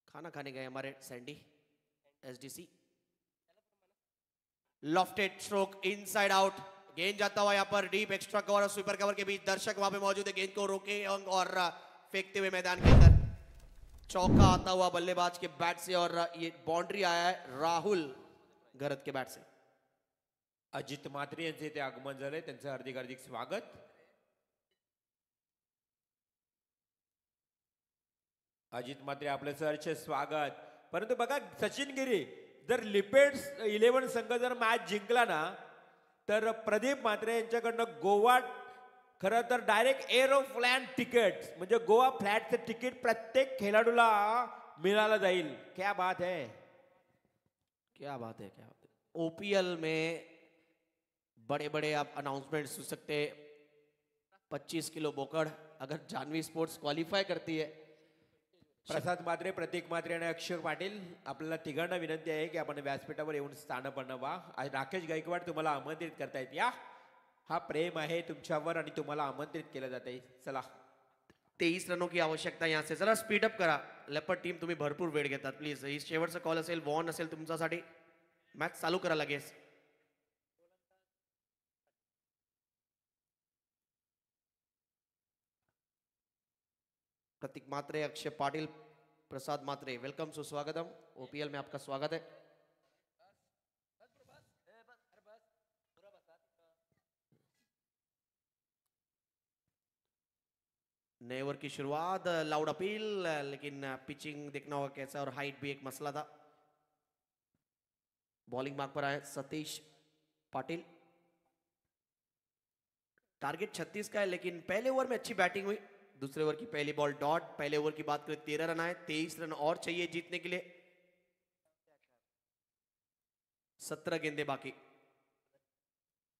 खाना खाने गए हमारे Sandy SDC. Lofted stroke inside out, गेंद जाता हुआ यहाँ पर डीप एक्स्ट्रा कवर और स्वीपर कवर के बीच। दर्शक वहां पे मौजूद है, गेंद को रोके और फेंकते हुए मैदान के अंदर। चौका आता हुआ बल्लेबाज के बैट से और ये बाउंड्री आया है राहुल गरत के बैट से। अजित म्हात्रे यांचे इथे आगमन झाले, त्यांचं हार्दिक हार्दिक स्वागत. अजित म्हात्रे आपले सरचे स्वागत. परंतु बघा सचिन गिरी, जर लिपेड्स 11 संघ जर मॅच जिंकला ना तर प्रदीप म्हात्रे यांच्याकडनं गोवा खरं तर डायरेक्ट एरोप्लेन तिकीट म्हणजे गोवा फ्लॅटचं तिकीट प्रत्येक खेळाडूला मिळालं जाईल. क्या बात है, क्या बात है, क्या बात है. ओपीएल में बड़े बड़े आप अनाउंसमेंट सुन सकते हैं. 25 किलो बोकड़ अगर जानवी स्पोर्ट्स क्वालिफाय करती है. प्रसाद म्हात्रे, प्रतीक म्हात्रे आणि अक्षर पाटील आपल्याला तिघांना विनंती आहे की आपण व्यासपीठावर येऊन स्थान बनवा. आज राकेश गायकवाड तुम्हाला आमंत्रित करतायत. या हा प्रेम आहे तुमच्यावर आणि तुम्हाला आमंत्रित केलं जात आहे. चला 23 रनों की आवश्यकता यहाँ से. जरा स्पीडअप करा. लेपर्ड टीम तुम्ही भरपूर वेळ घेतात. प्लीज ही शेवटचा कॉल असेल, वॉर्न असेल तुमच्यासाठी. मॅच चालू करा लगेच. प्रतीक म्हात्रे, अक्षय पाटिल, प्रसाद म्हात्रे, वेलकम सुस्वागतम. ओपीएल में आपका स्वागत है. नए ओवर की शुरुआत, लाउड अपील, लेकिन पिचिंग देखना होगा कैसा, और हाइट भी एक मसला था. बॉलिंग मार्क पर आए सतीश पाटिल. टारगेट 36 का है, लेकिन पहले ओवर में अच्छी बैटिंग हुई. दूसरे ओवर की पहली बॉल डॉट. पहले ओवर की बात करें 13 रन आए. 23 रन और चाहिए जीतने के लिए. 17 गेंदे बाकी.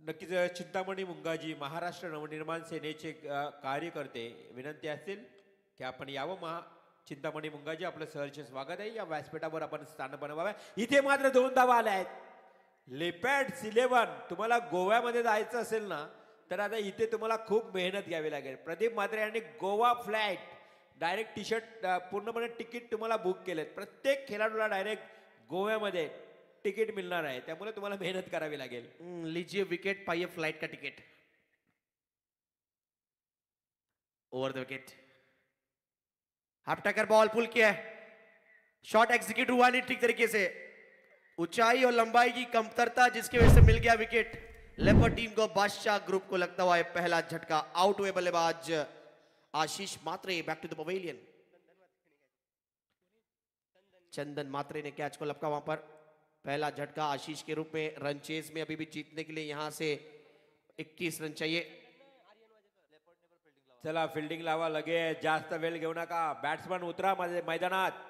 नक्कीच चिंतामणी मुंगाजी, महाराष्ट्र नवनिर्माण सेनेचे कार्यकर्ते विनंती असतील की आपण यावं. चिंतामणी मुंगाजी आपलं सहर्ष स्वागत आहे. या व्यासपीठावर आपण स्थान बनवावे. इथे मात्र 2 धावा आल्या आहेत. लिपॅड्स 11 तुम्हाला गोव्यामध्ये जायचं असेल ना तर आता इथे तुम्हाला खूप मेहनत घ्यावी लागेल. प्रदीप म्हात्रे यांनी Goa flight direct T shirt पूर्णपणे तिकीट तुम्हाला बुक केलेत. प्रत्येक खेळाडूला डायरेक्ट गोव्यामध्ये तिकीट मिळणार आहे, त्यामुळे तुम्हाला मेहनत करावी लागेल. लीजिए विकेट, पाइए फ्लाइट का ticket. Over the wicket. Half tracker ball pull किया है. शॉट एग्जीक्यूट हुआ नहीं ठीक तरीके से. ऊंचाई और लंबाई की कमतरता जिसकी वजह से मिल गया विकेट. लेपर्ड टीम को बादशाह ग्रुप को लगता हुआ है पहला झटका. आउट हुए बल्लेबाज Ashish Mhatre. Back to the pavilion. Chandan Mhatre ने कैच को लपका वहां पर. पहला झटका आशीष के रूप में. रन चेज में अभी भी जीतने के लिए यहां से 21 रन चाहिए. चला फिल्डिंग लावा लगेच, जास्त वेळ घेऊ नका. बॅट्समन उतरा मैदानात.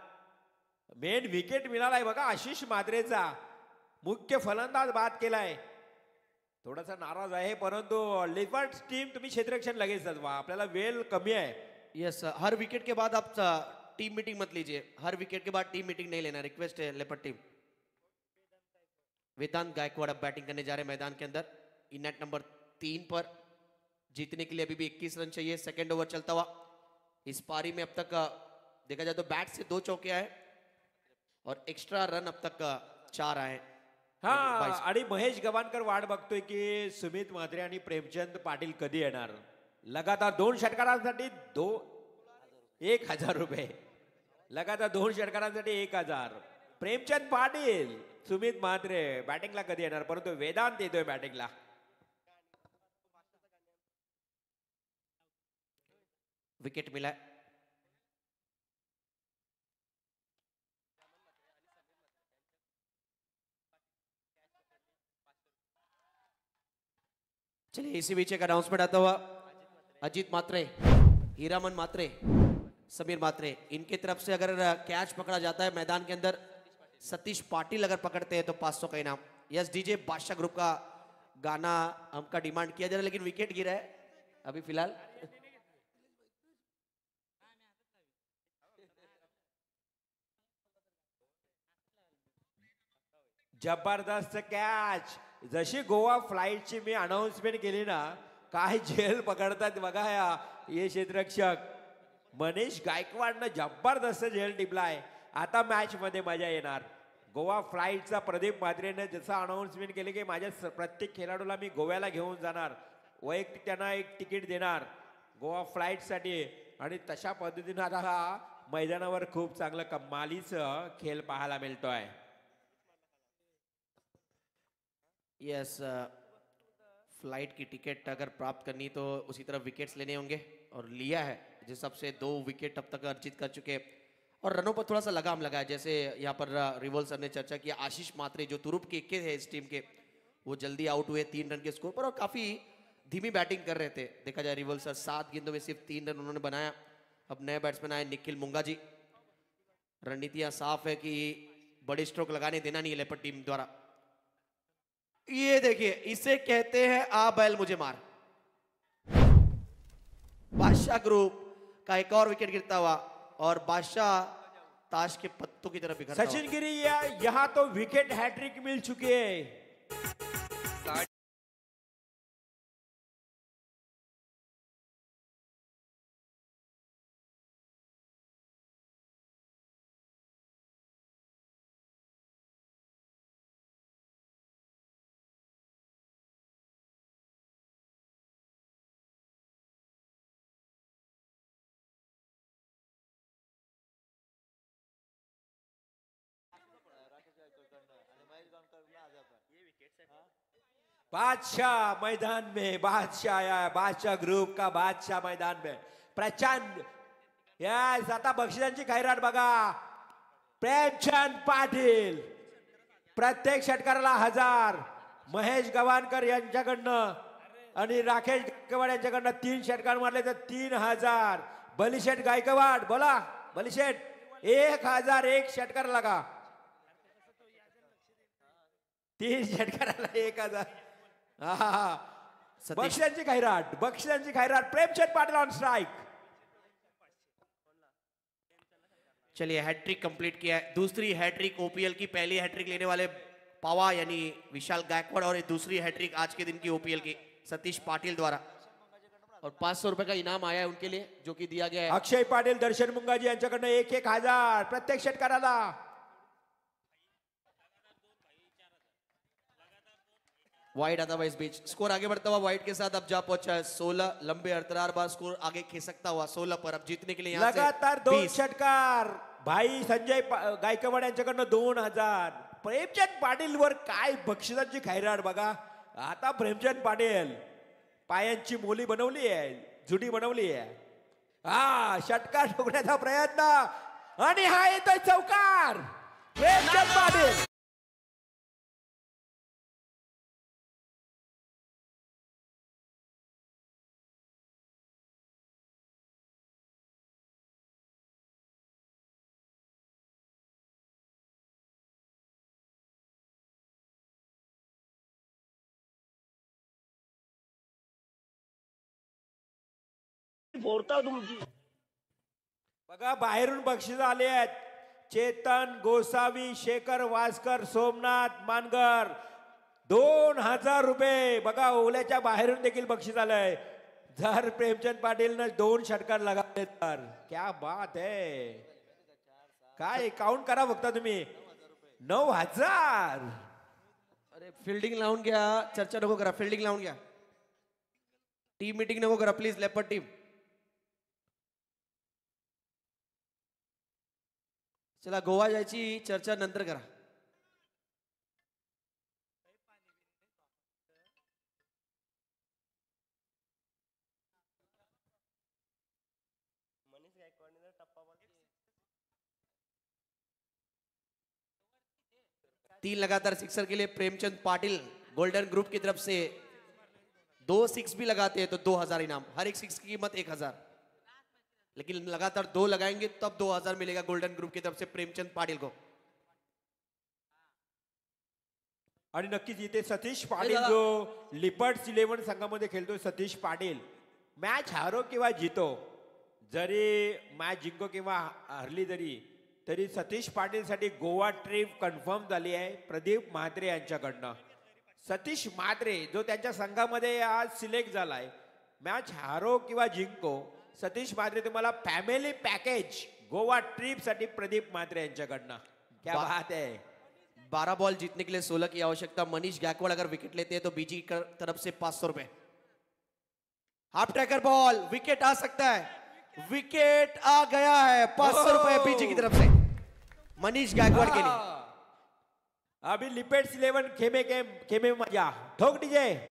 मेन विकेट मिळालाय बघा आशिष म्हात्रेचा. मुख्य फलंदाज बाद केलाय. थोडासा नाराज आहे, परंतु लिपर्ड्स टीम तुम्ही क्षेत्ररक्षण लगेच सजवा, आपल्याला वेळ कमी आहे. यस, हर विकेट के बाद आप टीम मीटिंग मत लीजिए. हर विकेट के बाद टीम मीटिंग नहीं लेना. रिक्वेस्ट है लेपर्ड टीम. वेदांत गायकवाड़ अब बैटिंग करने जा रहे हैं मैदान के अंदर. इनेट नंबर 3 पर. जीतने के लिए अभी भी 21 रन चाहिए. सेकेंड ओवर चलता हुआ. इस पारी में अब तक देखा जाए तो बैट से 2 चौके आए और एक्स्ट्रा रन अब तक 4 आए. हा, आणि महेश गवानकर वाट बघतोय की सुमित म्हात्रे आणि प्रेमचंद पाटील कधी येणार. लगातार 2 षटकारांसाठी 1,000 रुपये. लगातार 2 षटकारांसाठी 1,000. प्रेमचंद पाटील, सुमित म्हात्रे बॅटिंगला कधी येणार, परंतु वेदांत येतोय बॅटिंगला. विकेट मिला. चलिए इसी बीच एक अनाउंसमेंट आता हुआ, अजीत मात्रे, हीरामन मात्रे, समीर मात्रे, इनकी तरफ से अगर कैच पकड़ा जाता है मैदान के अंदर, सतीश पाटिल अगर पकड़ते हैं तो 500 का इनाम। यस डीजे बादशाह ग्रुप का गाना हमका डिमांड किया जा रहा है, लेकिन विकेट गिरा है अभी फिलहाल। जबरदस्त कॅच। जशी गोवा फ्लाईटची मी अनाउन्समेंट केली ना, काय झेल पकडतात बघा ये क्षेत्ररक्षक मनीष गायकवाडनं जबरदस्त झेल टिपलाय। आता मॅच मध्ये मजा येणार। गोवा फ्लाईटचा प्रदीप म्हात्रेने जसं अनाउन्समेंट केले की माझ्या प्रत्येक खेळाडूला मी गोव्याला घेऊन जाणार, वैयक्तिक त्यांना एक तिकीट देणार गोवा फ्लाईटसाठी, आणि तशा पद्धतीने आता हा मैदानावर खूप चांगलं कमालीचं खेळ पाहायला मिळतोय। यस फ्लाइट की टिकट अगर प्राप्त करनी तो उसी तरह विकेट्स लेने होंगे, और लिया है जिस हिसाब से 2 विकेट अब तक अर्जित कर चुके हैं, और रनों पर थोड़ा सा लगाम लगा है। जैसे यहाँ पर रिवोल सर ने चर्चा किया, आशीष मात्रे जो तुरुप के है इस टीम के, वो जल्दी आउट हुए 3 रन के स्कोर पर, और काफी धीमी बैटिंग कर रहे थे। देखा जाए रिवोल सर 7 गेंदों में सिर्फ 3 रन उन्होंने बनाया। अब नए बैट्समैन आए निखिल मुंगा जी। रणनीतियां साफ है कि बड़े स्ट्रोक लगाने देना नहीं है लेपर्ड टीम द्वारा। ये देखिए इसे कहते हैं आ बैल मुझे मार। बादशाह ग्रुप का एक और विकेट गिरता हुआ, और बादशाह ताश के पत्तों की तरफ बिखरता हुआ। सचिन गिरी यहाँ तो विकेट हैट्रिक मिल चुकी है। बादशाह मैदान में, बादशाह आया है, बादशाह ग्रुप का बादशाह मैदान में प्रचंड। यस आता बक्षिसांची खैराट बघा। प्रेमचंद पाटील प्रत्येक षटकाराला 1000, महेश गवाणकर यांच्याकडनं आणि राकेश गायकवाड यांच्याकडनं 3 षटकार मारले तर 3000। बलिशेठ गायकवाड बोला, बलिशेठ 1000 एक षटकार लगा, 3 षटकाराला 1000। बक्षिसांची खैराट, बक्षिसांची खैराट। Premchand Patil on strike. चलिए हैट्रिक कंप्लीट किया है, दूसरी हैट्रिक ओपीएल की। पहली हैट्रिक लेने वाले पावा यानी विशाल गायकवाड़, और दूसरी हैट्रिक आज के दिन की ओपीएल की सतीश पाटिल द्वारा, और 500 रुपए का इनाम आया है उनके लिए जो कि दिया गया है। अक्षय पाटील, दर्शन मुंगाजी यांच्याकडनं 1000 प्रत्येक षटकाराला। वाइड आता हुआ इस बीच, स्कोर आगे बढ़ता हुआ वाइड के साथ अब जा पहुंचा है 16। लंबे अड़तरार बाद स्कोर आगे खिसकता हुआ 16 पर। अब जीतने के लिए यहाँ से लगातार 2 20। षटकार। भाई संजय गायकवाड यांच्याकडनं 2000। प्रेमचंद पाटील वर काय बक्षिसांची खैराट बघा। आता प्रेमचंद पाटील पायांची मोली बनवली आहे, जुडी बनवली आहे। षटकार ठोकण्याचा प्रयत्न, आणि हा येतोय चौकार। प्रेमचंद पाटील बघा बाहेरून बक्षीस आले आहेत। चेतन गोसावी, शेखर वासकर, सोमनाथ मानगर 2000 रुपये। बघा ओल्याच्या बाहेरून देखील बक्षीस आलंय। जर प्रेमचंद पाटीलनं 2 षटकार लगावले तर क्या बात है। काय काउंट करा फक्त तुम्ही, 9000। अरे फील्डिंग लावून घ्या, चर्चा नको करा, फील्डिंग लावून घ्या, टीम मीटिंग नको करा प्लीज लेपर्ड टीम। चला गोवा जायची चर्चा नंतर करा। तीन लगातार सिक्सर के लिए प्रेमचंद पाटिल गोल्डन ग्रुप की तरफ से 2 6 भी लगाते हैं तो 2000 इनाम, हर एक 6 की कीमत 1000, लेकिन लगातार 2 लगाएंगे तब 2000 मिलेगा गोल्डन ग्रुप की तरफ से प्रेमचंद पाटिल को। आणि नक्कीच इथे सतीश पाटील दादा. जो लिपर्ड्स 11 संघामध्ये खेळतो, सतीश पाटील मॅच हारो किंवा जितो, जरी मॅच जिंको किंवा हरली तरी सतीश पाटीलसाठी गोवा ट्रिप कन्फर्म झाली आहे प्रदीप म्हात्रे यांच्याकडनं. सतीश म्हात्रे जो त्यांच्या संघामध्ये आज सिलेक्ट झालाय, मॅच हारो किंवा जिंको, सतीश म्हात्रे तुम्हाला फॅमिली पॅकेज गोवा ट्रिप साठी प्रदीप म्हात्रे यांच्याकडनं. क्या बात है. 12 बॉल जीतने के लिए 16 की आवश्यकता। मनीष गायकवाड़ अगर विकेट लेते हैं तो बीजी की तरफ से 500 रुपए। हाफ ट्रैकर बॉल, विकेट आ सकता है, विकेट आ गया है, 500 रुपए बीजी की तरफ से मनीष गायकवाड़ के लिए। अभी लिपेट्स 11 खेमे मजा ठोक डीजे.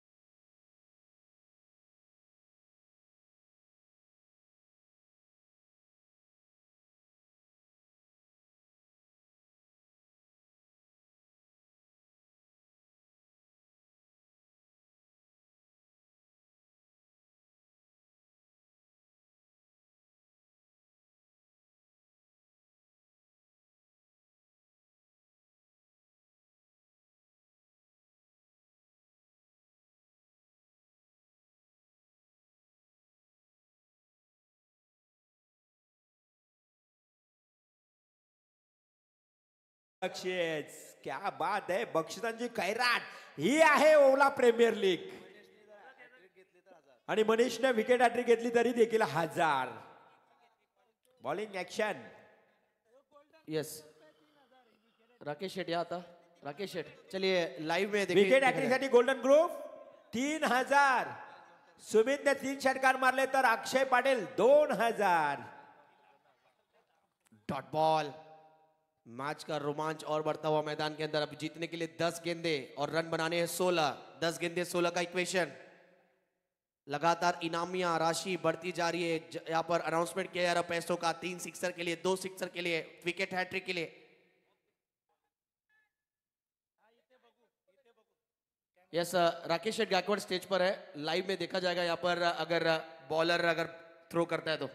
बक्षीस, क्या बात आहे. बक्षिसांची खैराट ही आहे ओला प्रीमियर लीग. आणि मनीषने विकेट हॅट्रिक घेतली तरी देखील 1000. Bowling action. Yes, Rakesh Sheth यहाँ था, राकेश शेठ चलिए लाइव में देखिए। विकेट हॅट्रिक साठी गोल्डन ग्रुप 3000. सुमितने 3 षटकार मारले तर Akshay Patil 2000. Dot ball, match का रोमांच और बढ़ता हुआ मैदान के अंदर। अब जीतने के लिए 10 गेंदे और रन बनाने हैं 16। 10 गेंदे 16 का इक्वेशन। लगातार इनामिया राशि बढ़ती जा रही है। यहाँ पर अनाउंसमेंट किया जा रहा है पैसों का। 3 सिक्सर के लिए, 2 सिक्सर के लिए, विकेट हैट्रिक के लिए। यस, राकेश शेठ गायकवाड़ स्टेज पर है, लाइव में देखा जाएगा। यहाँ पर अगर बॉलर अगर थ्रो करता है तो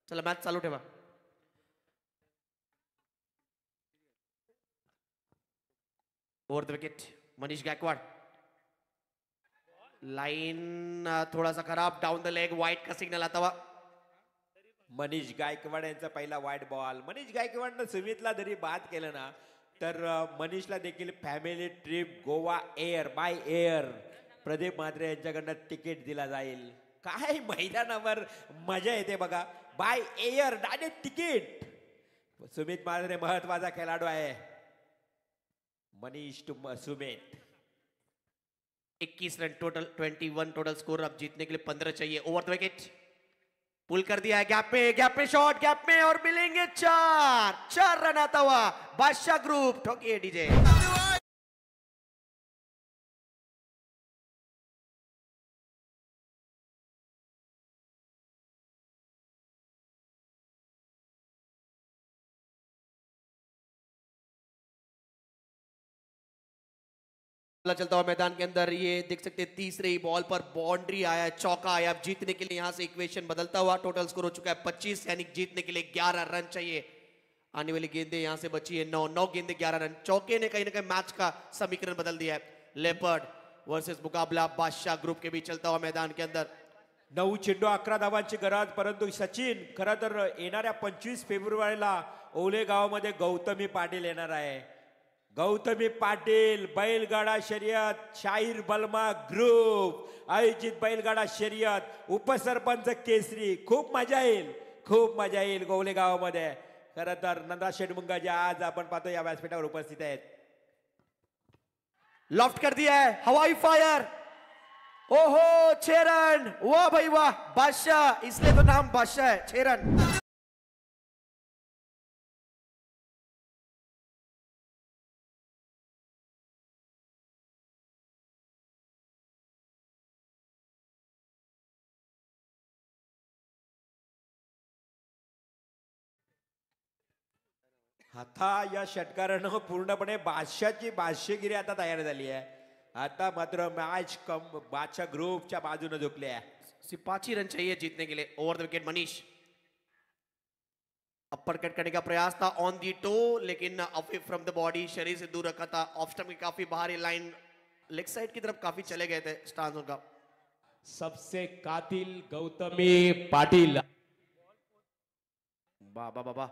चलो मैच चालू ठेवा। Over the wicket Manish Gaikwad. Line थोड़ा सा खराब, डाउन द लेग, वाइट का सिग्नल आता हुआ। मनीष गायकवाड यांचा पहिला वाईड बॉल. मनीष गायकवाडनं सुमितला जरी बाद केलं ना, तर मनीषला देखील family trip Goa air by air Pradeep Mhatre यांच्याकडनं तिकीट दिला जाईल. काय मैदानावर मजा येते बघा. By air direct ticket. Sumit Mhatre महत्वाचा खेळाडू आहे. Manish to Sumit. 21 run total, 21 total score. अब जीतने के लिए 15 चाहिए। ओवर द विकेट पुल कर दिया है, गैप में शॉट, गैप में, और मिलेंगे 4 रन आता हुआ बादशाह ग्रुप। ठोकिए डीजे। चलता हुआ मैदान के अंदर, ये देख सकते हैं तीसरे ही बॉल पर बाउंड्री आया, चौका आया। अब जीतने के लिए यहां से इक्वेशन बदलता हुआ। टोटल स्कोर हो चुका है 25, यानी जीतने के लिए 11 रन चाहिए। आने वाली गेंदे यहां से बची है 9 गेंदे 11 रन। चौके ने कहीं ना कहीं मैच का समीकरण बदल दिया है। लेपर्ड वर्सेस मुकाबला बादशाह ग्रुप के बीच चलता हुआ मैदान के अंदर। 9 चेंडू 11 धावांची गरज. परंतु सचिन, खरं तर येणाऱ्या 25 फेब्रुवारीला ओले गावामध्ये गौतमी पाटील येणार आहे. गौतमी पाटील बैलगाडा शर्यत, शाहीर बलमा ग्रुप आयोजित बैलगाडा शर्यत, उपसरपंच केसरी. खूप मजा येईल, खूप मजा येईल गवले गावामध्ये. खरं तर नंदा शेटमुंगा जे आज आपण पाहतो या व्यासपीठावर उपस्थित आहेत. लॉफ्ट कर दिया है, हवाई फायर। ओहो, 6 रन। वाह भाई वाह, बादशाह, इसलिए तो नाम बादशाह है। 6 रन। आता या षटकारानं पूर्णपणे बादशाहची बादशाहगिरी आता तयार झाली आहे. आता मात्र मॅच बादशाह ग्रुपच्या बाजूने झुकले आहे. सिर्फ 5 ही रन चाहिए जीतने के लिए. Over the wicket Manish. Upper cut करने का प्रयास था ऑन दी टो, लेकिन अवे फ्रॉम द बॉडी, शरीर से दूर रखा था. ऑफ स्टंप की काफी बाहरी लाइन, लेग साइड की तरफ काफी चले गए थे स्टांस उनका. सबसे कातिल गौतमी पाटील. बाबा बाबा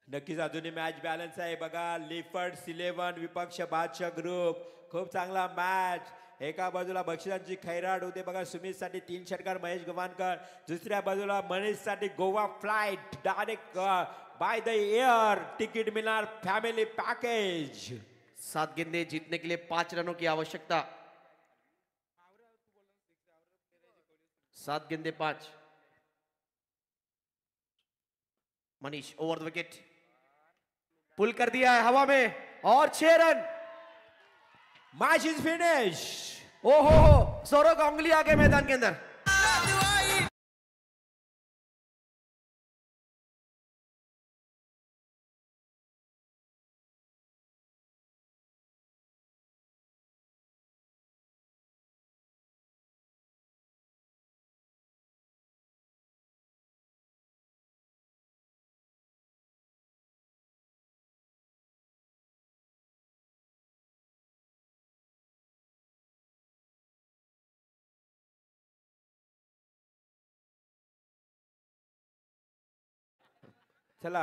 नक्कीच अजूनही मॅच बॅलन्स आहे. बघा लिफर्ड्स 11 विपक्ष बादशाह ग्रुप. खूप चांगला मॅच. एका बाजूला बक्षिसांची खैराट होते बघा. सुमित साठी 3 षटकार महेश गव्हाणकर. दुसऱ्या बाजूला मनीष साठी Goa flight direct by the air ticket मिळणार फॅमिली पॅकेज. 7 गेंदे जीतने के लिए 5 रनों की आवश्यकता. 7 गेंदे 5. मनीष ओवर द विकेट, पुल कर दिया है हवा में और 6 रन. Match is finish. ओहो सौरव गांगुली आ गए मैदान के अंदर. चला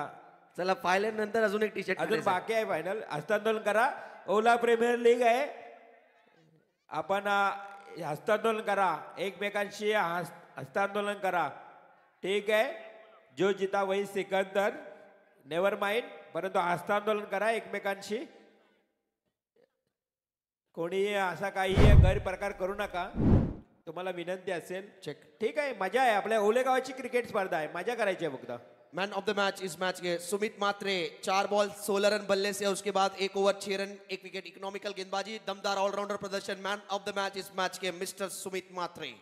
चला फायनल नंतर अजून एक टी शर्ट अजून बाकी आहे फायनल. हस्तांदोलन करा. ओला प्रीमियर लीग आहे. आपण हस्तांदोलन करा. एकमेकांशी हस्तांदोलन करा. ठीक आहे. जो जिता वही सिकंदर. Never mind. परंतु हस्तांदोलन करा एकमेकांशी. कोणी असा काही गैरप्रकार करू नका. तुम्हाला विनंती असेल. चेक. ठीक आहे. मजा आहे. आपल्या ओलेगावाची क्रिकेट स्पर्धा आहे. मजा करायची आहे फक्त. मैन ऑफ द मैच इस मैच के सुमित मात्रे. 4 बॉल 16 रन बल्ले से, उसके बाद 1 ओवर 6 रन 1 विकेट. इकोनॉमिकल गेंदबाजी, दमदार ऑलराउंडर प्रदर्शन. मैन ऑफ द मैच इस मैच के मिस्टर सुमित मात्रे.